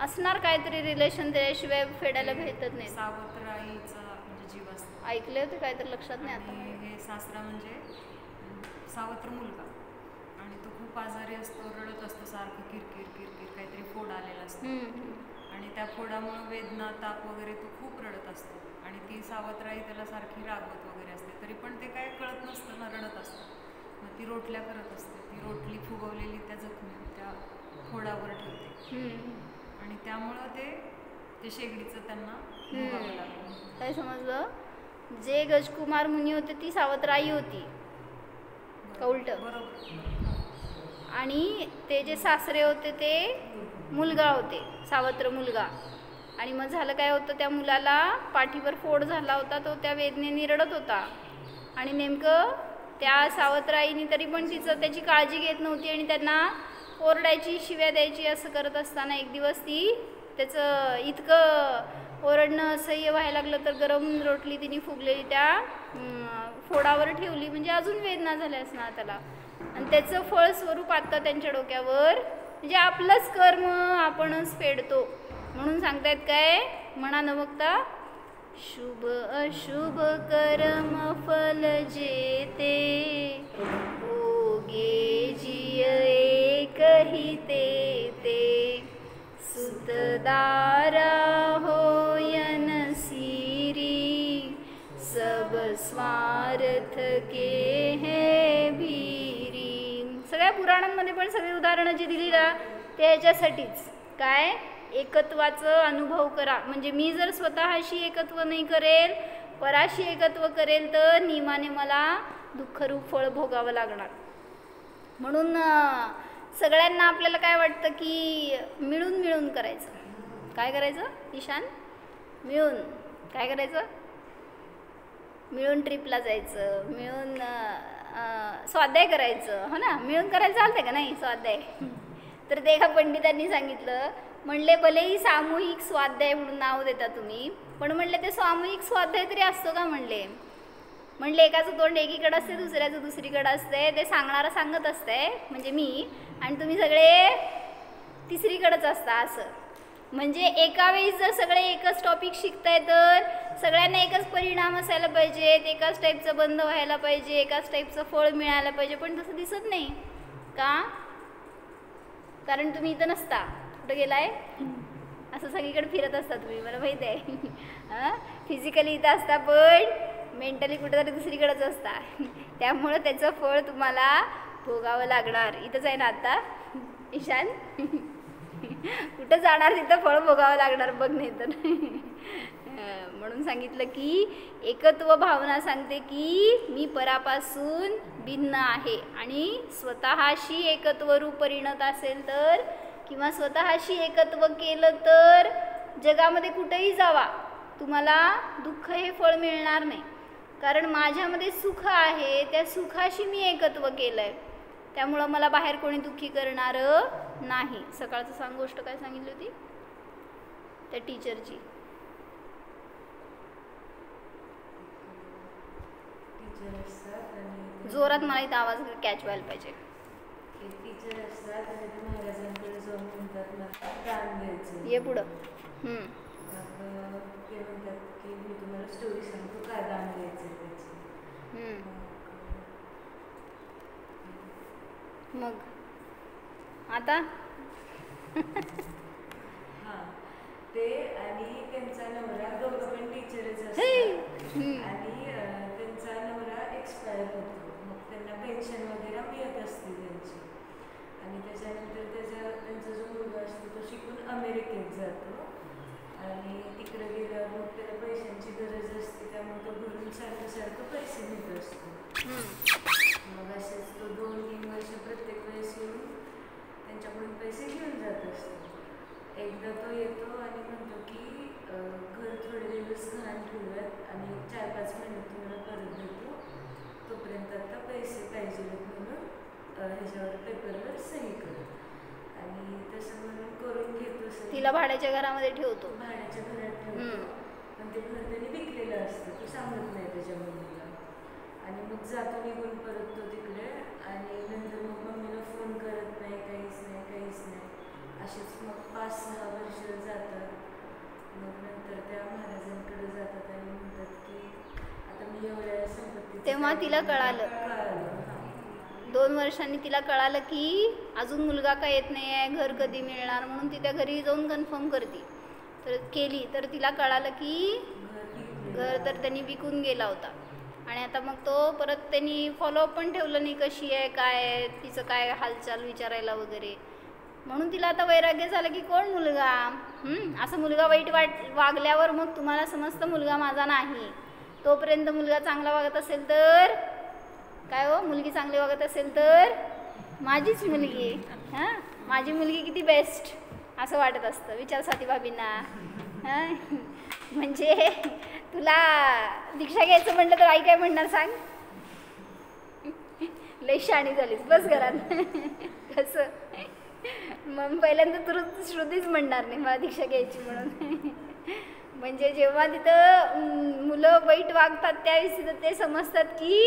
असणार काहीतरी रिलेशन, त्याशिवाय फेडायला भेटत नाही. सावत्र आईचा म्हणजे जीव असतो, ऐकले होते काहीतरी, लक्षात नाही आता. हे सासरा म्हणजे सावत्र मुलगा आणि तो खूप आजारी असतो, रडत असतो सारखं, किरकिर किरकिर काहीतरी फोड आलेला असतो आणि त्या फोडामुळे वेदना ताप वगैरे तो खूप रडत असतो आणि ती सावत्र आई त्याला सारखी रागवत वगैरे असते, तरी पण ते काय कळत नसतं ना, रडत असतं. मग ती रोटल्या करत असते, ती रोटली फुगवलेली त्या जखमी त्या फोडावर ठेवते आणि त्यामुळं ते शेगडीचं त्यांना भोगावं लागलं. काय समजलं? जे गजकुमार मुनी होते ती सावत्र आई होती का उलट? आणि ते जे सासरे होते ते मुलगा होते, सावत्र मुलगा. आणि मग झालं काय होतं, त्या मुलाला पाठीवर फोड झाला होता, तो त्या वेदनेने रडत होता आणि नेमकं त्या सावत्र आईने तरी पण तिचं त्याची काळजी घेत नव्हती आणि त्यांना ओरडायची, शिव्या द्यायची. असं करत असताना एक दिवस ती त्याचं इतकं ओरडणं असह्य व्हायला लागलं तर गरम रोटली तिने फुगलेली त्या फोडावर ठेवली, म्हणजे अजून वेदना झाल्या असणार त्याला. आणि त्याचं फळ स्वरूप आता त्यांच्या डोक्यावर, म्हणजे आपलंच कर्म आपणच फेडतो म्हणून सांगतायत. काय म्हणा न बघता, शुभ अशुभ कर्म फल जेते, भोगे जिय एकही ते, सुतदारा होयन सिरी, सब स्वार्थ के है भीरी. सगळ्या पुराणांमध्ये पण सगळी उदाहरणं जी दिली ना ते ह्याच्यासाठीच. काय? एकत्वाचं अनुभव करा. म्हणजे मी जर स्वतःशी एकत्व नाही करेल, पराशी एकत्व करेल तर नियमाने मला दुःखरूप फळ भोगावं लागणार. म्हणून सगळ्यांना आपल्याला काय वाटतं की मिळून मिळून करायचं. काय करायचं ईशान? मिळून काय करायचं? मिळून ट्रिपला जायचं, मिळून स्वाध्याय करायचं, हो ना? मिळून करायला चालतंय का नाही स्वाध्याय? तर ते एका पंडितांनी सांगितलं, म्हणले भलेही सामूहिक स्वाध्याय म्हणून नाव देता तुम्ही, पण म्हणले ते सामूहिक स्वाध्याय तरी असतो का? म्हणले एकाचं तोंड एकीकडे असते, दुसऱ्याचं दुसरीकडे असते, ते सांगणारा सांगत असते म्हणजे मी, आणि तुम्ही सगळे तिसरीकडेच असता. असं म्हणजे एका वेळेस जर सगळे एकच टॉपिक शिकताय तर सगळ्यांना एकच परिणाम असायला पाहिजेत, एकाच टाईपचं बंद व्हायला पाहिजे, एकाच टाईपचं फळ मिळायला पाहिजे, पण तसं दिसत नाही का? कारण तुम्ही इथं नसता, कुठं गेलाय? असं सगळीकडे फिरत असता तुम्ही, मला माहीत आहे. फिजिकली इथं असता पण मेंटली कुठेतरी दुसरीकडेच असता. त्यामुळं त्याचं फळ तुम्हाला भोगावं लागणार. इथंच आहे ना आता ईशान? कुठं जाणार तिथं फळ भोगावं लागणार बघ. नाही तर म्हणून सांगितलं की एकत्व भावना सांगते की मी परापासून भिन्न आहे आणि स्वतःशी एकत्वरूप परिणत असेल तर, किंवा स्वतःशी एकत्व केलं तर जगामध्ये कुठेही जावा तुम्हाला दुःख हे फळ मिळणार नाही. कारण माझ्यामध्ये सुख आहे, त्या सुखाशी मी एकत्व केलं आहे, त्यामुळं मला बाहेर कोणी दुःखी करणारं नाही. सकाळचं गोष्ट काय सांगितली होती त्या टीचरची? जोरात मला इथं आवाज कॅच व्हायला पाहिजे. टीचर असतात आणि ते महाराजांकडे जाऊन म्हणतात मला दान द्यायचं. ये पुढं. ते म्हणतात की मी तुम्हाला स्टोरी सांगतो, काय दान द्यायचं त्याचं. मग आता हां ते आणि त्यांचा नवरा दोघं पण टीचरच असतात आणि त्यांचा नवरा एक्सपायर होतो, मग त्यांना पेन्शन वगैरे मिळत असते त्यांची. आणि त्याच्यानंतर त्यांचा जो मुलगा असतो तो शिकून अमेरिकेत जातो आणि तिकडे गेल्यावर मग त्याला पैशांची गरज असते, त्यामुळे तो घरून सारखं पैसे देत असतो. मग असेच तो 2-3 वर्ष प्रत्येक वेळेस येऊन त्यांच्याकडून पैसे घेऊन जात असतो. एकदा तो येतो आणि म्हणतो की घर थोडे दिवस घाण ठेवूयात आणि 4-5 महिने तुम्हाला परत देतो, तोपर्यंत आता पैसे पाहिजे म्हणून ह्याच्यावर पेपरवर सही कर. आणि तसं म्हणून करून घेतो सही. तिला भाड्याच्या घरामध्ये ठेवतो, भाड्याच्या घरात ठेवतो, पण ते घर त्याने विकलेलं असतं, तो सांगत नाही त्याच्या मम्मीला. आणि मग जातो निघून परत तो तिकडे आणि नंतर मग मम्मीला फोन करत नाही, काहीच नाही. असेच मग 5-6 वर्ष जातात. मग नंतर त्या महाराजांकडे जातात आणि म्हणतात की आता मी एवढ्या संपत्ती. तेव्हा तिला कळालं 2 वर्षांनी तिला कळालं की अजून मुलगा का येत नाही आहे, घर कधी मिळणार, म्हणून ती त्या घरी जाऊन कन्फर्म तर तिला कळालं की घर तर त्यांनी विकून गेला होता. आणि आता मग तो परत त्यांनी फॉलोअप पण ठेवलं नाही, कशी आहे काय आहे तिचं काय हालचाल विचारायला वगैरे. म्हणून तिला आता वैराग्य झालं की कोण मुलगा, असं मुलगा वाईट वागल्यावर मग तुम्हाला समजतं मुलगा माझा नाही. तोपर्यंत मुलगा चांगला वागत असेल तर काय हो, मुलगी चांगली वागत असेल तर माझीच मुलगी, माझी मुलगी किती बेस्ट असं वाटत असतं. विचार स्वाती भाभींना. म्हणजे तुला दीक्षा घ्यायचं म्हटलं तर आई काय म्हणणार सांग, लई शाणी झालीस बस घरात. कसं मग पहिल्यांदा तुला श्रुतीच म्हणणार नाही मला दीक्षा घ्यायची म्हणून. म्हणजे जेव्हा तिथं मुलं वाईट वागतात त्यावेळेस तिथं ते समजतात की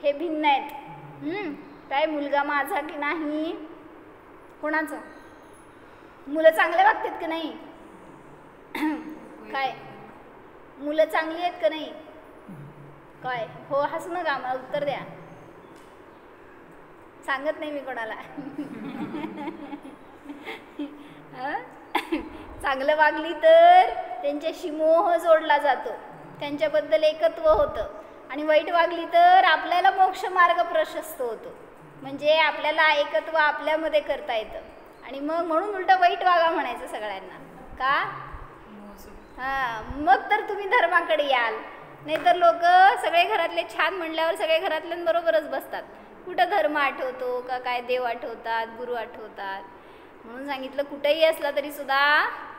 हे भिन्न आहेत. काय मुलगा माझा की नाही, कोणाचं, मुलं चांगले वागतात की नाही, काय मुलं चांगली आहेत का नाही, काय हो हसू नका मला उत्तर द्या, सांगत नाही मी कोणाला. चांगलं वागली तर त्यांच्याशी मोह जोडला जातो, त्यांच्याबद्दल एकत्व होतं. आणि वाईट वागली तर आपल्याला मोक्ष मार्ग प्रशस्त होतो, म्हणजे आपल्याला एकत्व आपल्यामध्ये करता येतं. आणि मग म्हणून उलटं वाईट वागा म्हणायचं सगळ्यांना का, मग तर तुम्ही धर्माकडे याल. नाहीतर लोक सगळे घरातले छान म्हणल्यावर सगळे घरातल्यांबरोबरच बसतात, कुठं धर्म आठवतो का काय, देव आठवतात, गुरु आठवतात. म्हणून सांगितलं कुठेही असला तरी सुद्धा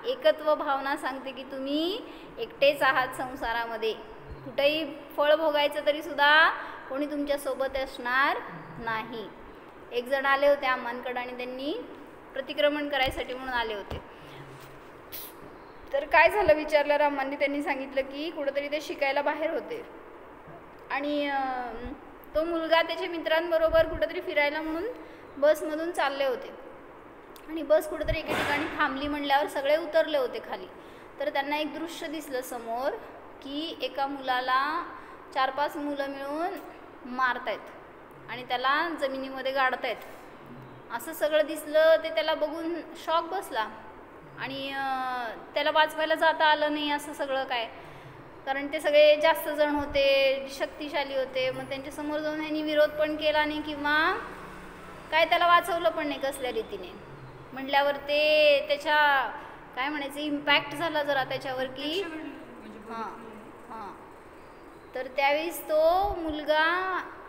एकत्व भावना सांगते की तुम्ही एकटेच आहात संसारामध्ये. कुठेही फळ भोगायचं तरी सुद्धा कोणी तुमच्यासोबत असणार नाही. एक जण आले होते अम्मांकडे आणि त्यांनी प्रतिक्रमण करायसाठी म्हणून आले होते. तर काय झालं विचारलं अम्मांनी, त्यांनी सांगितलं की कुठंतरी ते शिकायला बाहेर होते आणि तो मुलगा त्याच्या मित्रांबरोबर कुठंतरी फिरायला म्हणून बसमधून चालले होते आणि बस कुठंतरी एके ठिकाणी थांबली म्हणल्यावर सगळे उतरले होते खाली. तर त्यांना एक दृश्य दिसलं समोर की एका मुलाला 4-5 मुलं मिळून मारतायत आणि त्याला जमिनीमध्ये गाडतायत. असं सगळं दिसलं, ते त्याला बघून शॉक बसला आणि त्याला वाचवायला जाता आलं नाही असं सगळं काय, कारण ते सगळे जास्त जण होते, शक्तिशाली होते. मग त्यांच्यासमोर जाऊन ह्यांनी विरोध पण केला नाही किंवा काय त्याला वाचवलं पण नाही कसल्या रीतीने. म्हटल्यावर ते त्याच्या काय म्हणायचं इम्पॅक्ट झाला जरा त्याच्यावर की तर त्यावेळेस तो मुलगा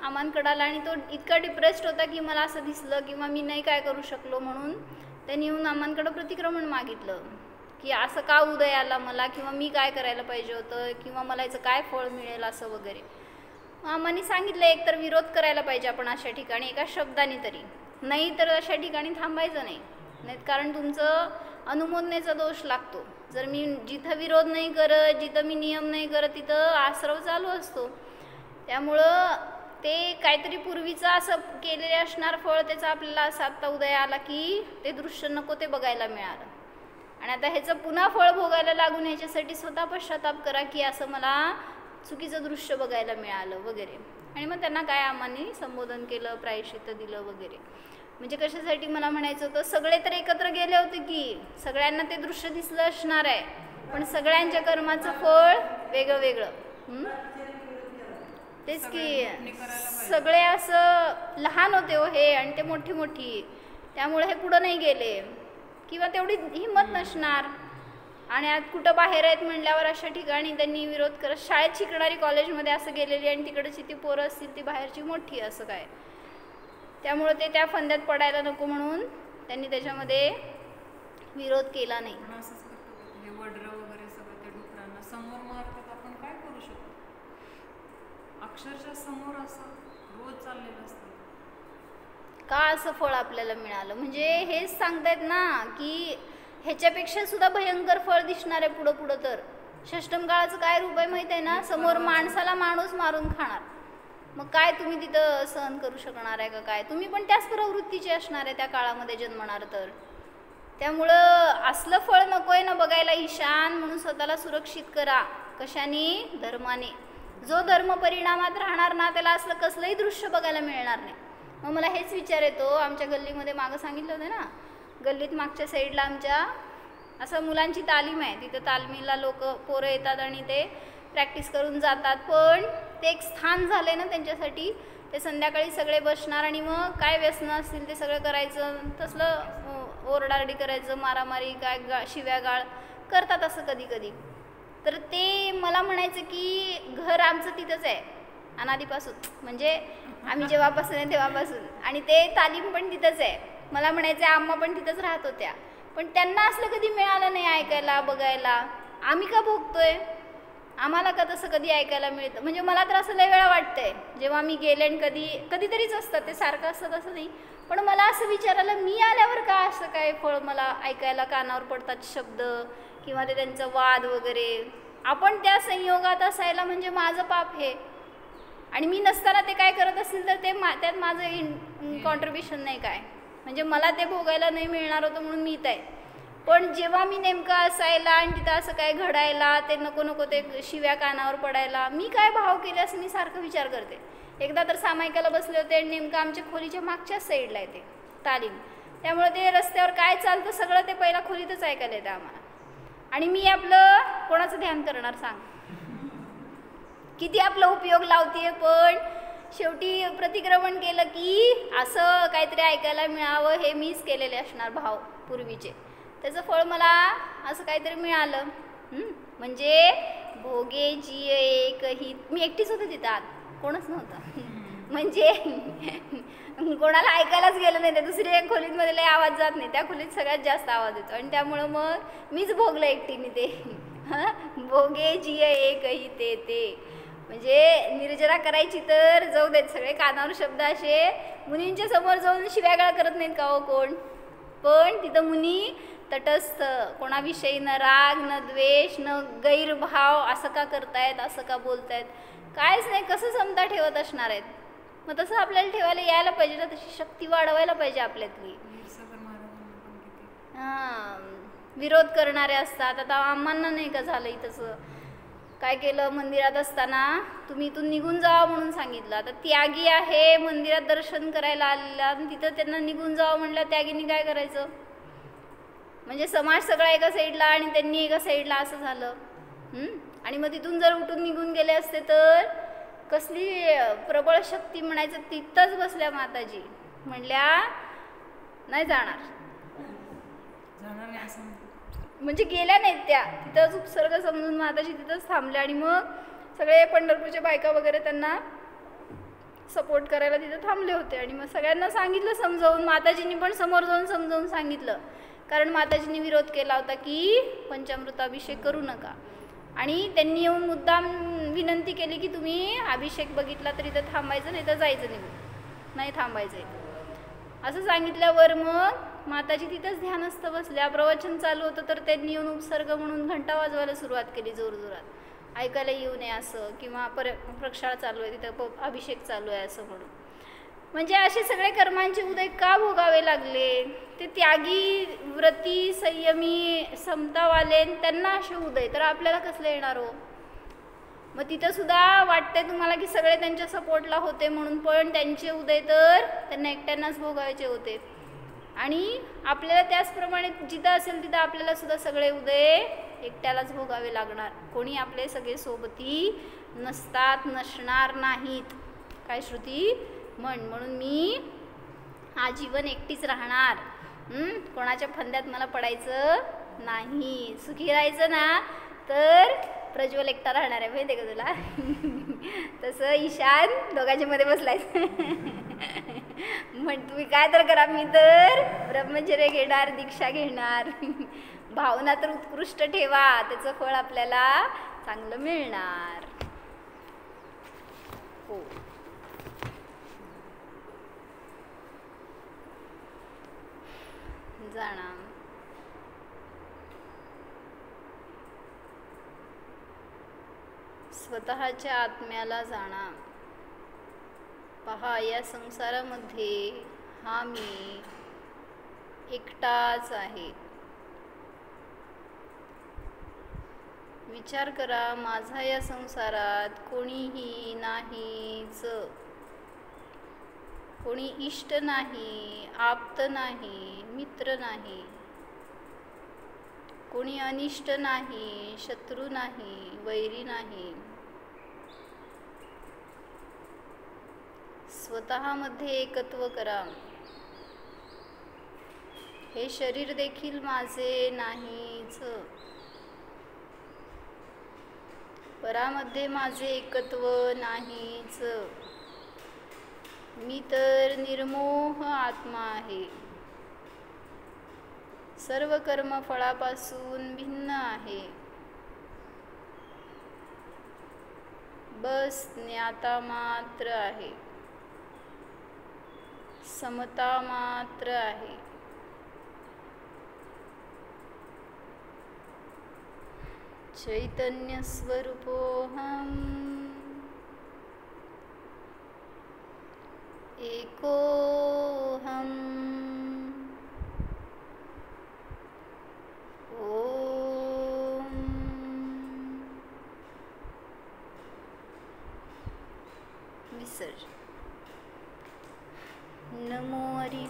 अमानकडे आला आणि तो इतका डिप्रेस्ड होता की मला असं दिसलं किंवा मी नाही काय करू शकलो, म्हणून त्यांनी येऊन अमानकडे प्रतिक्रमण मागितलं की असं का उदय आला मला, किंवा मी काय करायला पाहिजे होतं, किंवा मला याचं काय फळ मिळेल असं वगैरे. अम्मांनी सांगितलं एक तर विरोध करायला पाहिजे आपण अशा ठिकाणी एका शब्दाने तरी, नाही तर अशा ठिकाणी थांबायचं नाही, कारण तुमचं अनुमोदनेचा दोष लागतो. जर मी जिथं विरोध नाही करत, जिथं मी नियम नाही करत, तिथं आश्रव चालू असतो. त्यामुळं ते काहीतरी पूर्वीचं असं केलेले असणार फळ त्याचा आपल्याला असा आत्ता उदय आला की ते दृश्य नको ते बघायला मिळालं. आणि आता ह्याचं पुन्हा फळ भोगायला लागून ह्याच्यासाठी स्वतः पश्चाताप करा की असं मला चुकीचं दृश्य बघायला मिळालं वगैरे. आणि मग त्यांना काय आम्हाने संबोधन केलं, प्रायश्चित्त दिलं वगैरे. म्हणजे कशासाठी मला म्हणायचं होतं, सगळे तर एकत्र गेले होते की सगळ्यांना ते दृश्य दिसलं असणार आहे, पण सगळ्यांच्या कर्माचं फळ वेगळं वेगळं. तेच की सगळे असं लहान होते हो हे, आणि ते मोठी मोठी त्यामुळे हे पुढं नाही गेले किंवा तेवढी हिंमत नसणार. आणि आज कुठं बाहेर आहेत म्हणल्यावर अशा ठिकाणी त्यांनी विरोध करत, शाळेत शिकणारी कॉलेजमध्ये असं गेलेली आणि तिकडची ती पोरं असतील ती बाहेरची मोठी असं काय. त्यामुळं ते त्या फंद्यात पडायला नको म्हणून त्यांनी त्याच्यामध्ये विरोध केला नाही. असंच करतो हे वड्र वगैरे सगळं ते डुकरांना समोर मारतात, आपण काय करू शकतो? अक्षरशः समोर असं रोज चाललेलं असतं. का असं फळ आपल्याला मिळालं? म्हणजे हेच सांगतायत ना की ह्याच्यापेक्षा सुद्धा भयंकर फळ दिसणार आहे पुढं पुढं. तर षष्टम काळाचं काय रूप आहे माहिती आहे ना? समोर माणसाला माणूस मारून खाणार. मग काय तुम्ही तिथं सहन करू शकणार आहे का? काय तुम्ही पण त्याच प्रवृत्तीचे असणार आहे त्या काळामध्ये जन्मणार. तर त्यामुळं असलं फळ नकोय ना बघायला ईशान, म्हणून स्वतःला सुरक्षित करा. कशाने? धर्माने. जो धर्म परिणामात राहणार ना त्याला असलं कसलंही दृश्य बघायला मिळणार नाही. मग मला हेच विचार येतो, आमच्या गल्लीमध्ये मागं सांगितलं होतं ना, गल्लीत मागच्या साईडला आमच्या असं मुलांची तालीम आहे. तिथं तालमीला पोरं येतात आणि ते प्रॅक्टिस करून जातात. पण ते एक स्थान झालं आहे ना त्यांच्यासाठी. ते संध्याकाळी सगळे बसणार आणि मग काय व्यसनं असतील ते सगळं करायचं, तसलं ओरडारडी करायचं, मारामारी काय शिव्या गाळ करतात असं कधी कधी. तर ते मला म्हणायचं की घर आमचं तिथंच आहे अनादीपासून, म्हणजे आम्ही जेव्हापासून आहे तेव्हापासून, आणि ते तालीम पण तिथंच आहे. मला म्हणायचं आम्हा पण तिथंच राहत होत्या. पण त्यांना असलं कधी मिळालं नाही ऐकायला बघायला. आम्ही का भोगतोय? आम्हाला का तसं कधी ऐकायला मिळतं? म्हणजे मला तर असं लय वेळा वाटतंय जेव्हा मी गेले, आणि कधीतरीच असतं ते, सारखं असतं असं नाही. पण मला असं विचारायला मी आल्यावर का असं काय फळ मला ऐकायला कानावर पडतात शब्द किंवा ते त्यांचं वाद वगैरे. आपण त्या संयोगात असायला म्हणजे माझं पाप हे, आणि मी नसताना ते काय करत असतील तर ते त्यात माझं कॉन्ट्रीब्युशन नाही काय. म्हणजे मला ते भोगायला नाही मिळणार होतं म्हणून मी इथं आहे. पण जेव्हा मी नेमका असायला आणि तिथं असं काय घडायला, ते नको नको ते शिव्या कानावर पडायला, मी काय भाव केले असं मी सारखं विचार करते. एकदा तर सामायिकाला बसले होते आणि नेमकं आमच्या खोलीच्या मागच्याच साईडला आहे ते तालीम. त्यामुळे ते रस्त्यावर काय चालतं सगळं ते पहिला खोलीतच ऐकायला येतं आम्हाला. आणि मी आपलं कोणाचं ध्यान करणार सांग? किती आपला उपयोग लावते. पण शेवटी प्रतिक्रमण केलं की असं काहीतरी ऐकायला मिळावं हे मीच केलेले असणार भाव पूर्वीचे. त्याचं फळ मला असं काहीतरी मिळालं. म्हणजे भोगे जी एक ही, मी एकटीच होते तिथं, आत कोणच नव्हतं. म्हणजे कोणाला ऐकायलाच गेलं नाही. त्या दुसऱ्या खोलीमध्ये लय आवाज जात नाही, त्या खोलीत सगळ्यात जास्त आवाज येतो. आणि त्यामुळं मग मीच भोगलं एकटीने ते. भोगे जी एक ही ते म्हणजे निर्जरा करायची तर जाऊ देत, सगळे कानावर शब्द असे मुनींच्या समोर जाऊन शिव्यागाळ करत नाहीत का हो कोण. पण तिथं मुनी तटस्थ, कोणाविषयी न राग न द्वेष न गैरभाव, असं का करतायत, असं का बोलतायत, कायच नाही. कसं समता ठेवत असणार आहेत. मग तसं आपल्याला ठेवायला यायला पाहिजे ना, तशी शक्ती वाढवायला पाहिजे आपल्यातली. हां, विरोध करणारे असतात. आता आम्हाला नाही का झालं तसं. काय केलं, मंदिरात असताना तुम्ही इथून निघून जावं म्हणून सांगितलं. आता त्यागी आहे, मंदिरात दर्शन करायला आलेला, आणि तिथं त्यांना निघून जावं म्हणलं, त्यागीने काय करायचं? म्हणजे समाज सगळा एका साईडला आणि त्यांनी एका साईडला असं झालं. आणि मग तिथून जर उठून निघून गेले असते तर कसली प्रबळ शक्ती म्हणायचं. तिथंच बसल्या माताजी, म्हणल्या नाही जाणार नाही असं. म्हणजे गेल्या नाहीत त्या, तिथंच उपसर्ग समजून माताजी तिथंच थांबल्या. आणि मग सगळे पंढरपूरच्या बायका वगैरे त्यांना सपोर्ट करायला तिथं थांबले होते. आणि मग सगळ्यांना सांगितलं समजावून, माताजींनी पण समोर जाऊन समजावून सांगितलं. कारण माताजींनी विरोध केला होता की पंचामृताभिषेक करू नका. आणि त्यांनी येऊन मुद्दाम विनंती केली की तुम्ही अभिषेक बघितला तरी इथं थांबायचं, नाही तर जायचं निघून, नाही थांबायचं इथं. असं सांगितल्यावर मग माताजी तिथंच ध्यानस्थ बसल्या. प्रवचन चालू होतं तर त्यांनी येऊन उपसर्ग म्हणून घंटा वाजवायला सुरुवात केली जोरजोरात, ऐकायला येऊ नये असं, किंवा प्रक्षाळ चालू आहे तिथं, अभिषेक चालू आहे असं म्हणून. म्हणजे असे सगळे कर्मांचे उदय का भोगावे लागले? ते त्यागी, व्रती, संयमी, समतावाले त्यांना असे उदय, तर आपल्याला कसले येणार हो? मग तिथं सुद्धा वाटतंय तुम्हाला की सगळे त्यांच्या सपोर्टला होते म्हणून, पण त्यांचे उदय तर त्यांना एकट्यांनाच भोगायचे होते. आणि आपल्याला त्याचप्रमाणे जिथं असेल तिथं आपल्याला सुद्धा सगळे उदय एकट्यालाच भोगावे लागणार. कोणी आपले सगळे सोबती नसतात, नसणार नाहीत. काय श्रुती म्हणून मी आजीवन एकटीच राहणार. कोणाच्या फंद्यात मला पडायचं नाही. सुखी राहायचं ना तर प्रज्वल एकटा राहणार आहे, माहिती आहे का तुला? तसं ईशान दोघांच्या मध्ये बसलायचं. म्हण तुम्ही काय तर करा, मी तर ब्रह्मचर्य घेणार, दीक्षा घेणार. भावना तर उत्कृष्ट ठेवा, त्याचं फळ आपल्याला चांगलं मिळणार. हो. जाणा स्वतःच्या आत्म्याला जाणा. पहा, या संसारामध्ये हा मी एकटाच आहे. विचार करा, माझा या संसारात कोणीही नाहीच. कोणी इष्ट नाही, आप्त नाही, मित्र नाही. कोणी अनिष्ट नाही, शत्रू नाही, वैरी नाही. स्वतःमध्ये एकत्व करा. हे शरीर देखील माझे नाहीच. परामध्ये माझे एकत्व नाहीच. मी तर निर्मोह आत्मा आहे. सर्व कर्म फळापासून भिन्न आहे. बस ज्ञाता मात्र आहे. समता मात्र आहे. चैतन्य स्वरूपोऽहम् एकोऽहम्. ओम विसर्जन. नमो हरि.